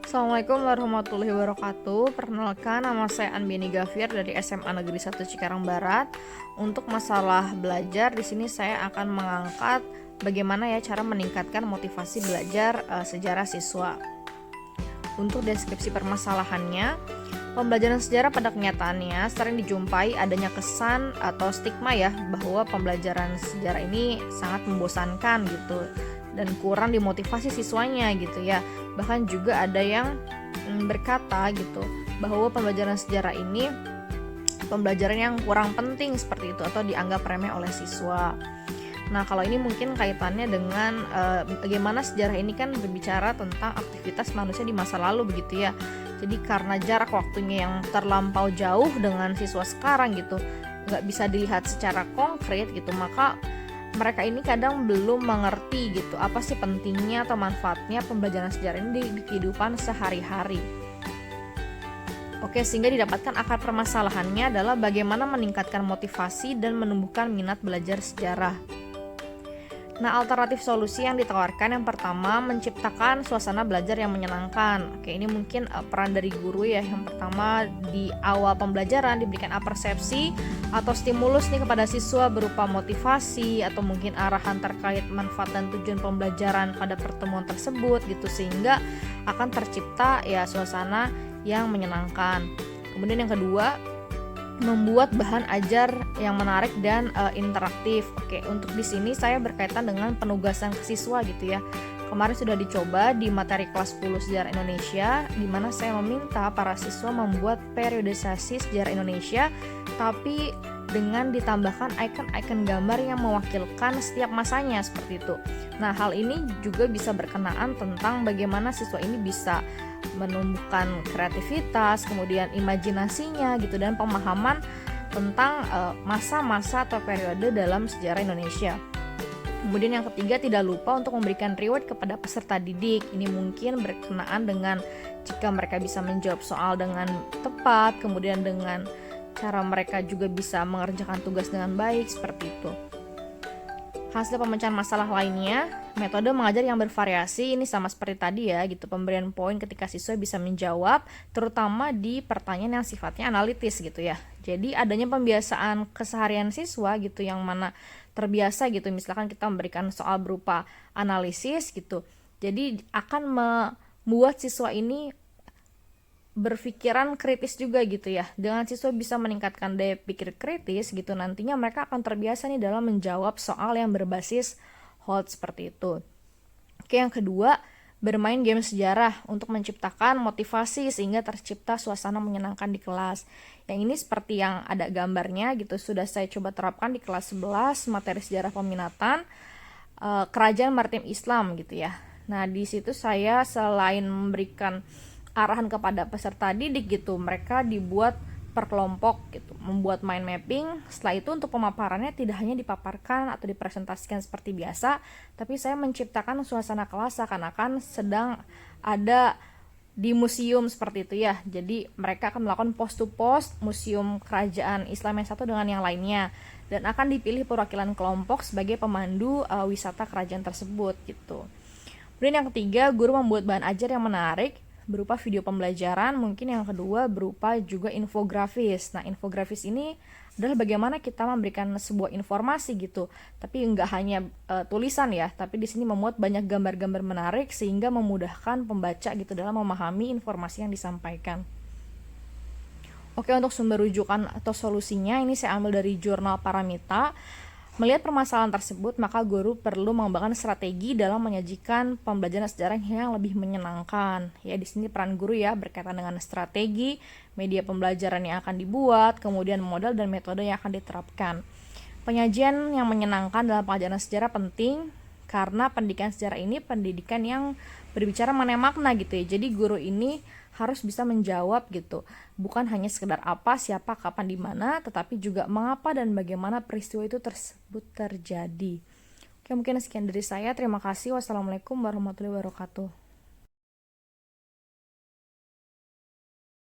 Assalamualaikum warahmatullahi wabarakatuh. Perkenalkan, nama saya Anbiani Gafir dari SMA Negeri 1 Cikarang Barat. Untuk masalah belajar, di sini saya akan mengangkat bagaimana ya cara meningkatkan motivasi belajar sejarah siswa. Untuk deskripsi permasalahannya, pembelajaran sejarah pada kenyataannya sering dijumpai adanya kesan atau stigma ya bahwa pembelajaran sejarah ini sangat membosankan gitu dan kurang dimotivasi siswanya gitu ya. Bahkan juga ada yang berkata gitu bahwa pembelajaran sejarah ini pembelajaran yang kurang penting seperti itu atau dianggap remeh oleh siswa. Nah, kalau ini mungkin kaitannya dengan bagaimana sejarah ini kan berbicara tentang aktivitas manusia di masa lalu begitu ya. Jadi karena jarak waktunya yang terlampau jauh dengan siswa sekarang gitu, nggak bisa dilihat secara konkret gitu, maka mereka ini kadang belum mengerti gitu apa sih pentingnya atau manfaatnya pembelajaran sejarah ini di kehidupan sehari-hari. Oke, sehingga didapatkan akar permasalahannya adalah bagaimana meningkatkan motivasi dan menumbuhkan minat belajar sejarah. Nah, alternatif solusi yang ditawarkan yang pertama menciptakan suasana belajar yang menyenangkan. Oke, ini mungkin peran dari guru ya. Yang pertama di awal pembelajaran diberikan persepsi atau stimulus nih kepada siswa berupa motivasi atau mungkin arahan terkait manfaat dan tujuan pembelajaran pada pertemuan tersebut gitu, sehingga akan tercipta ya suasana yang menyenangkan. Kemudian yang kedua, membuat bahan ajar yang menarik dan interaktif. Oke, untuk di sini saya berkaitan dengan penugasan ke siswa gitu ya. Kemarin sudah dicoba di materi kelas 10 Sejarah Indonesia, di mana saya meminta para siswa membuat periodisasi sejarah Indonesia, tapi dengan ditambahkan icon-icon gambar yang mewakilkan setiap masanya seperti itu. Nah, hal ini juga bisa berkenaan tentang bagaimana siswa ini bisa menumbuhkan kreativitas, kemudian imajinasinya gitu, dan pemahaman tentang masa-masa atau periode dalam sejarah Indonesia. Kemudian yang ketiga, tidak lupa untuk memberikan reward kepada peserta didik. Ini mungkin berkenaan dengan jika mereka bisa menjawab soal dengan tepat, kemudian dengan cara mereka juga bisa mengerjakan tugas dengan baik seperti itu. Hasil pemecahan masalah lainnya, metode mengajar yang bervariasi ini sama seperti tadi ya gitu, pemberian poin ketika siswa bisa menjawab terutama di pertanyaan yang sifatnya analitis gitu ya. Jadi adanya pembiasaan keseharian siswa gitu yang mana terbiasa gitu, misalkan kita memberikan soal berupa analisis gitu. Jadi akan membuat siswa ini berpikiran kritis juga gitu ya. Dengan siswa bisa meningkatkan daya pikir kritis gitu, nantinya mereka akan terbiasa nih dalam menjawab soal yang berbasis hot seperti itu. Oke, yang kedua, bermain game sejarah untuk menciptakan motivasi sehingga tercipta suasana menyenangkan di kelas. Yang ini seperti yang ada gambarnya gitu, sudah saya coba terapkan di kelas 11 materi sejarah peminatan Kerajaan Maritim Islam gitu ya. Nah, di situ saya selain memberikan arahan kepada peserta didik gitu, mereka dibuat per kelompok gitu, membuat mind mapping. Setelah itu untuk pemaparannya tidak hanya dipaparkan atau dipresentasikan seperti biasa, tapi saya menciptakan suasana kelas seakan-akan sedang ada di museum seperti itu ya. Jadi mereka akan melakukan post to post museum kerajaan Islam yang satu dengan yang lainnya, dan akan dipilih perwakilan kelompok sebagai pemandu wisata kerajaan tersebut gitu. Kemudian yang ketiga, guru membuat bahan ajar yang menarik berupa video pembelajaran. Mungkin yang kedua berupa juga infografis. Nah, infografis ini adalah bagaimana kita memberikan sebuah informasi gitu, tapi nggak hanya tulisan ya, tapi di sini memuat banyak gambar-gambar menarik sehingga memudahkan pembaca gitu dalam memahami informasi yang disampaikan. Oke, untuk sumber rujukan atau solusinya ini saya ambil dari jurnal Paramita. Melihat permasalahan tersebut, maka guru perlu mengembangkan strategi dalam menyajikan pembelajaran sejarah yang lebih menyenangkan. Ya, di sini peran guru ya berkaitan dengan strategi, media pembelajaran yang akan dibuat, kemudian modal dan metode yang akan diterapkan. Penyajian yang menyenangkan dalam pelajaran sejarah penting karena pendidikan sejarah ini pendidikan yang berbicara mengenai makna gitu ya. Jadi guru ini harus bisa menjawab gitu, bukan hanya sekedar apa, siapa, kapan, di mana, tetapi juga mengapa dan bagaimana peristiwa itu tersebut terjadi. Oke, mungkin sekian dari saya. Terima kasih. Wassalamualaikum warahmatullahi wabarakatuh.